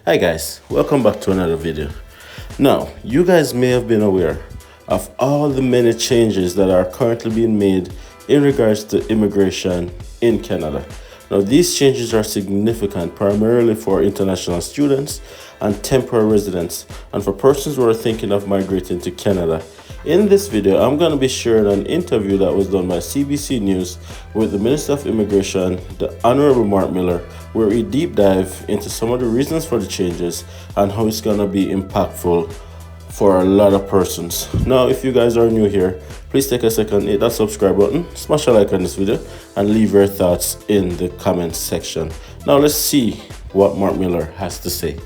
Hi guys, welcome back to another video. Now, you guys may have been aware of all the many changes that are currently being made in regards to immigration in Canada. Now, these changes are significant primarily for international students and temporary residents and for persons who are thinking of migrating to Canada. In this video, I'm going to be sharing an interview that was done by CBC News with the Minister of Immigration, the Honorable Mark Miller, where we deep dive into some of the reasons for the changes and how it's going to be impactful for a lot of persons. Now, if you guys are new here, please take a second, hit that subscribe button, smash a like on this video, and leave your thoughts in the comments section. Now, let's see what Mark Miller has to say.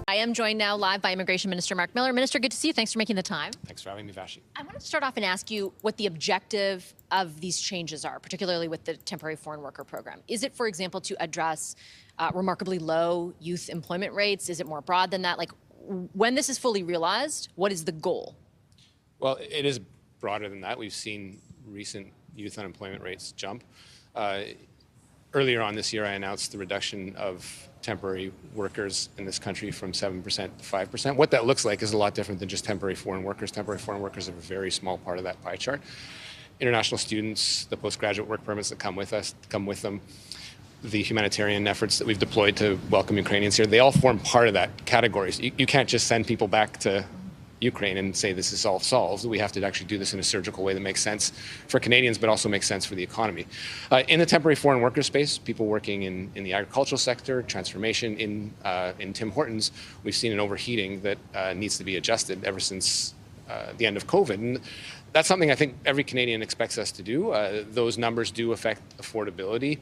I am joined now live by Immigration Minister Mark Miller. Minister, good to see you. Thanks for making the time. Thanks for having me, Vashi. I want to start off and ask you what the objective of these changes are, particularly with the temporary foreign worker program. Is it, for example, to address remarkably low youth employment rates? Is it more broad than that? Like, when this is fully realized, what is the goal? Well, it is broader than that. We've seen recent youth unemployment rates jump. Earlier on this year, I announced the reduction of temporary workers in this country from 7% to 5%. What that looks like is a lot different than just temporary foreign workers. Temporary foreign workers are a very small part of that pie chart. International students, the postgraduate work permits that come with them, the humanitarian efforts that we've deployed to welcome Ukrainians here, they all form part of that category. So you can't just send people back to Ukraine and say this is all solved. We have to actually do this in a surgical way that makes sense for Canadians, but also makes sense for the economy. In the temporary foreign worker space, people working in the agricultural sector, transformation in Tim Hortons, we've seen an overheating that needs to be adjusted ever since the end of COVID. And that's something I think every Canadian expects us to do. Those numbers do affect affordability,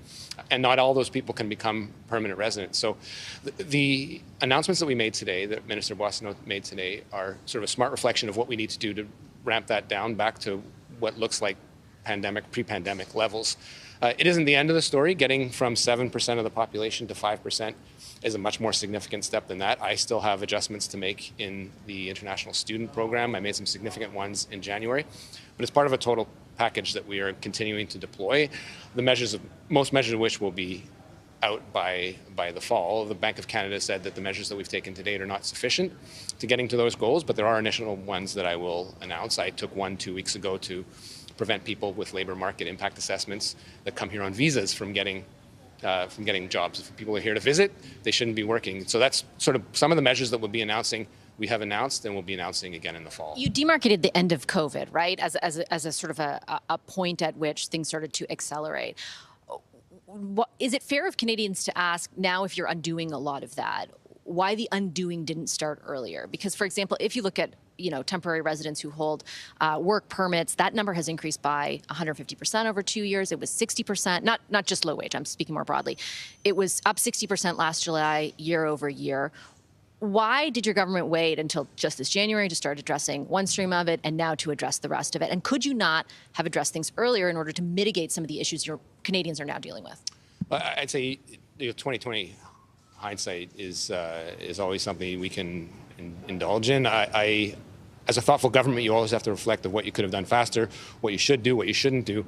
and not all those people can become permanent residents. So the announcements that we made today, that Minister Boissonnault made today, are sort of a smart reflection of what we need to do to ramp that down back to what looks like pre-pandemic levels. It isn't the end of the story. Getting from 7% of the population to 5% is a much more significant step than that. I still have adjustments to make in the international student program. I made some significant ones in January, but it's part of a total package that we are continuing to deploy. Most measures of which will be out by the fall. The Bank of Canada said that the measures that we've taken to date are not sufficient to getting to those goals, but there are initial ones that I will announce. I took one 2 weeks ago to prevent people with labor market impact assessments that come here on visas from getting jobs. If people are here to visit, they shouldn't be working. So that's sort of some of the measures that we'll be announcing. We have announced and we'll be announcing again in the fall. You demarcated the end of COVID, right, as a sort of a point at which things started to accelerate. Is it fair of Canadians to ask now, if you're undoing a lot of that, why the undoing didn't start earlier? Because, for example, if you look at temporary residents who hold work permits, that number has increased by 150% over 2 years. It was 60%, not just low wage, I'm speaking more broadly. It was up 60% last July, year over year. Why did your government wait until just this January to start addressing one stream of it and now to address the rest of it? And could you not have addressed things earlier in order to mitigate some of the issues your Canadians are now dealing with? I'd say 2020 hindsight is always something we can indulge in. As a thoughtful government, you always have to reflect on what you could have done faster, what you should do, what you shouldn't do.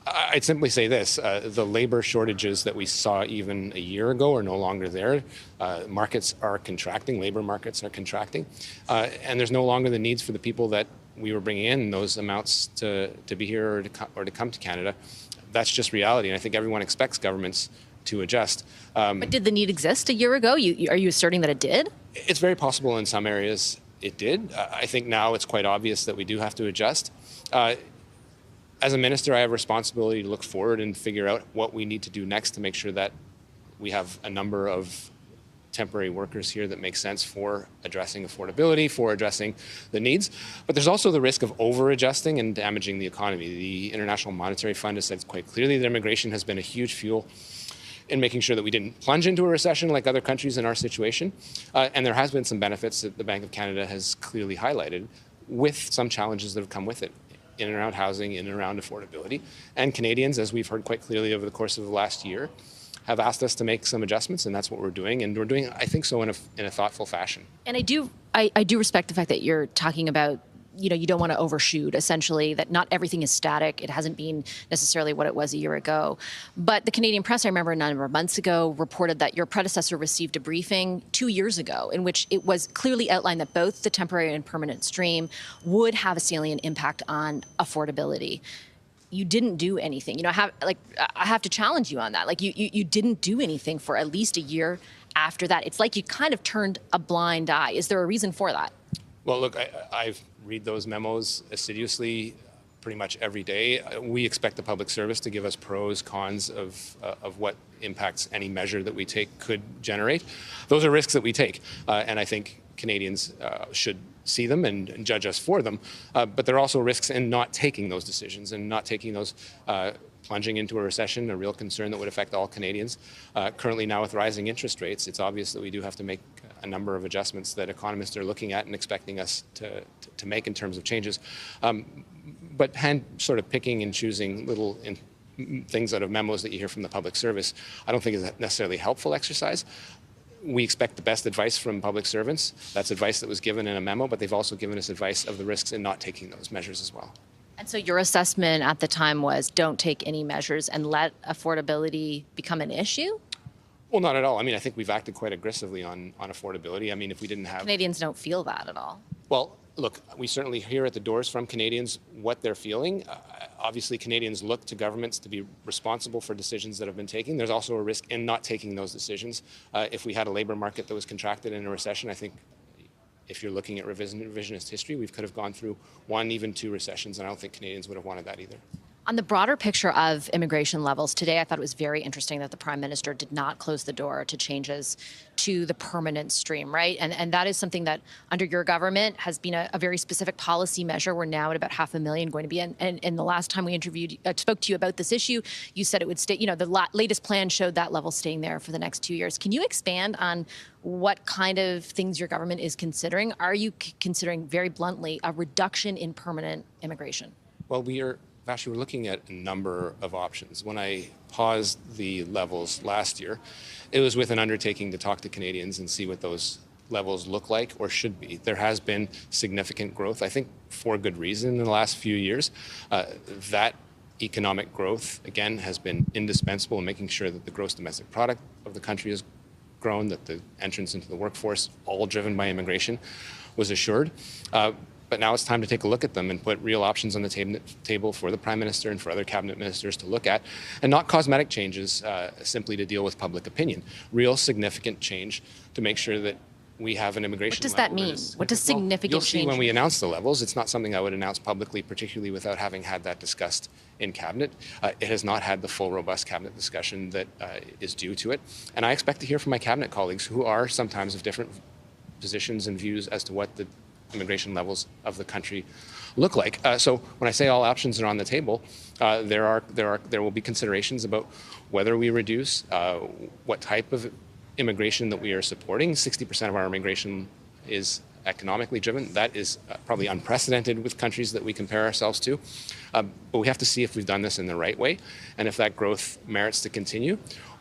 I'd simply say this, the labor shortages that we saw even a year ago are no longer there. Markets are contracting, labor markets are contracting, and there's no longer the needs for the people that we were bringing in those amounts to be here or to come to Canada. That's just reality, and I think everyone expects governments to adjust. But did the need exist a year ago? Are you asserting that it did? It's very possible in some areas it did. I think now it's quite obvious that we do have to adjust. As a minister, I have a responsibility to look forward and figure out what we need to do next to make sure that we have a number of temporary workers here that make sense for addressing affordability, for addressing the needs. But there's also the risk of over-adjusting and damaging the economy. The International Monetary Fund has said quite clearly that immigration has been a huge fuel in making sure that we didn't plunge into a recession like other countries in our situation. And there has been some benefits that the Bank of Canada has clearly highlighted, with some challenges that have come with it, in and around housing, in and around affordability. And Canadians, as we've heard quite clearly over the course of the last year, have asked us to make some adjustments, and that's what we're doing. And we're doing, I think, so in a thoughtful fashion. And I do respect the fact that you're talking about you don't want to overshoot, essentially, that not everything is static. It hasn't been necessarily what it was a year ago. But the Canadian press, I remember a number of months ago, reported that your predecessor received a briefing 2 years ago in which it was clearly outlined that both the temporary and permanent stream would have a salient impact on affordability. You didn't do anything. I have to challenge you on that. Like, you didn't do anything for at least a year after that. It's like you kind of turned a blind eye. Is there a reason for that? Well, look, I read those memos assiduously pretty much every day. We expect the public service to give us pros, cons of what impacts any measure that we take could generate. Those are risks that we take, and I think Canadians should see them and judge us for them. But there are also risks in not taking those decisions and not taking those plunging into a recession, a real concern that would affect all Canadians. Currently now with rising interest rates, it's obvious that we do have to make a number of adjustments that economists are looking at and expecting us to make in terms of changes. But sort of picking and choosing little things out of memos that you hear from the public service, I don't think is a necessarily helpful exercise. We expect the best advice from public servants. That's advice that was given in a memo, but they've also given us advice of the risks in not taking those measures as well. And so your assessment at the time was don't take any measures and let affordability become an issue? Well, not at all. I mean, I think we've acted quite aggressively on affordability. I mean, if we didn't have... Canadians don't feel that at all. Well, look, we certainly hear at the doors from Canadians what they're feeling. Obviously, Canadians look to governments to be responsible for decisions that have been taken. There's also a risk in not taking those decisions. If we had a labor market that was contracted in a recession, I think if you're looking at revisionist history, we could have gone through 1, even 2 recessions, and I don't think Canadians would have wanted that either. On the broader picture of immigration levels, today I thought it was very interesting that the Prime Minister did not close the door to changes to the permanent stream, right? And that is something that under your government has been a very specific policy measure. We're now at about 500,000 going to be. And the last time we spoke to you about this issue, you said it would stay, the latest plan showed that level staying there for the next 2 years. Can you expand on what kind of things your government is considering? Are you considering, very bluntly, a reduction in permanent immigration? Well, we're looking at a number of options. When I paused the levels last year, it was with an undertaking to talk to Canadians and see what those levels look like or should be. There has been significant growth, I think for good reason, in the last few years. That economic growth, again, has been indispensable in making sure that the gross domestic product of the country has grown, that the entrance into the workforce, all driven by immigration, was assured. But now it's time to take a look at them and put real options on the table for the Prime Minister and for other cabinet ministers to look at, and not cosmetic changes simply to deal with public opinion. Real significant change to make sure that we have an immigration level. What does that mean? What does significant change? You'll see when we mean? announce the levels. It's not something I would announce publicly, particularly without having had that discussed in cabinet. It has not had the full, robust cabinet discussion that is due to it. And I expect to hear from my cabinet colleagues who are sometimes of different positions and views as to what the immigration levels of the country look like. So when I say all options are on the table, there will be considerations about whether we reduce, what type of immigration that we are supporting. 60% of our immigration is economically driven. That is probably unprecedented with countries that we compare ourselves to. But we have to see if we've done this in the right way, and if that growth merits to continue,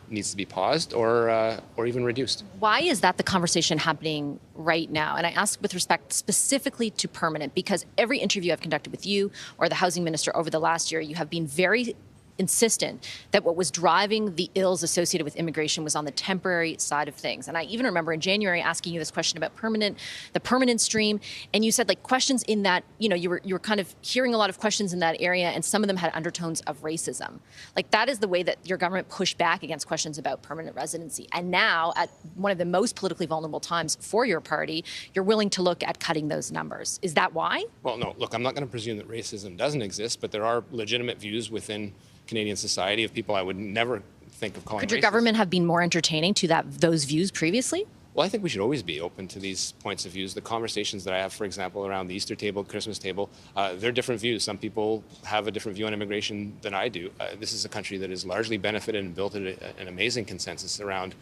needs to be paused or even reduced. Why is that the conversation happening right now? And I ask with respect specifically to permanent, because every interview I've conducted with you or the housing minister over the last year, you have been very insistent that what was driving the ills associated with immigration was on the temporary side of things. And I even remember in January asking you this question about the permanent stream, and you said, like, questions in that, you were kind of hearing a lot of questions in that area, and some of them had undertones of racism. Like, that is the way that your government pushed back against questions about permanent residency. And now, at one of the most politically vulnerable times for your party, you're willing to look at cutting those numbers. Is that why? Well, no, look, I'm not going to presume that racism doesn't exist, but there are legitimate views within Canadian society of people I would never think of calling racist. Could your government have been more entertaining to those views previously? Well, I think we should always be open to these points of views. The conversations that I have, for example, around the Easter table, Christmas table, they're different views. Some people have a different view on immigration than I do. This is a country that has largely benefited and built an amazing consensus around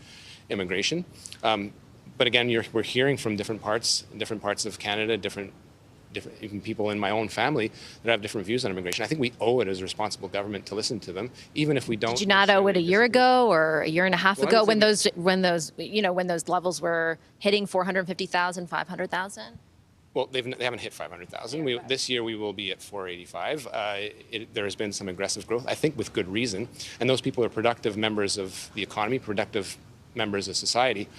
immigration. But again, we're hearing from different parts of Canada, different even people in my own family that have different views on immigration. I think we owe it as a responsible government to listen to them, even if we don't. Did you not owe it a year ago or a year and a half ago when those levels were hitting 450,000, 500,000? Well, they haven't hit 500,000. This year we will be at 485. There has been some aggressive growth, I think with good reason. And those people are productive members of the economy, productive members of society.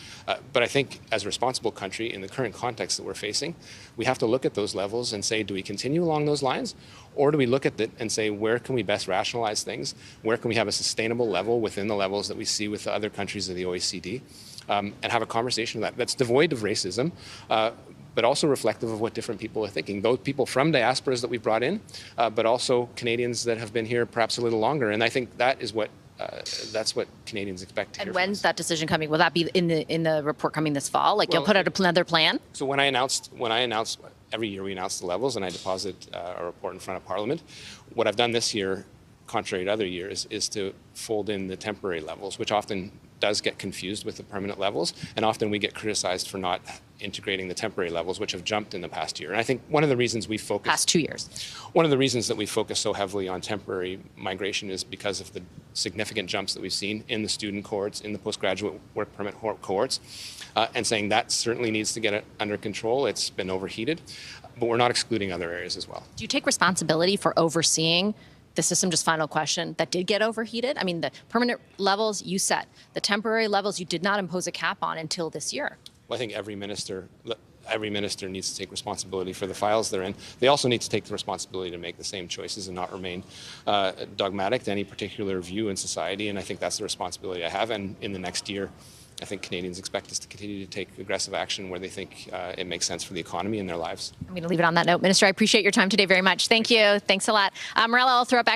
But I think as a responsible country in the current context that we're facing, we have to look at those levels and say, do we continue along those lines? Or do we look at it and say, where can we best rationalize things? Where can we have a sustainable level within the levels that we see with the other countries of the OECD? And have a conversation that's devoid of racism, but also reflective of what different people are thinking. Those people from diasporas that we've brought in, but also Canadians that have been here perhaps a little longer. And I think that is what that's what Canadians expect to hear. And when's that decision coming? Will that be in the report coming this fall? Like, you'll put out another plan? So when I announced every year we announce the levels and I deposit a report in front of Parliament. What I've done this year, contrary to other years, is to fold in the temporary levels, which often does get confused with the permanent levels, and often we get criticized for not integrating the temporary levels, which have jumped in the past year. And I think one of the reasons we focus past 2 years. One of the reasons that we focus so heavily on temporary migration is because of the significant jumps that we've seen in the student cohorts, in the postgraduate work permit cohorts, and saying that certainly needs to get it under control. It's been overheated, but we're not excluding other areas as well. Do you take responsibility for overseeing the system? Just final question, that did get overheated? I mean, the permanent levels you set, the temporary levels you did not impose a cap on until this year. Well, I think every minister needs to take responsibility for the files they're in. They also need to take the responsibility to make the same choices and not remain dogmatic to any particular view in society. And I think that's the responsibility I have. And in the next year, I think Canadians expect us to continue to take aggressive action where they think it makes sense for the economy and their lives. I'm going to leave it on that note. Minister, I appreciate your time today very much. Thank you. Thanks a lot. Marella, I'll throw it back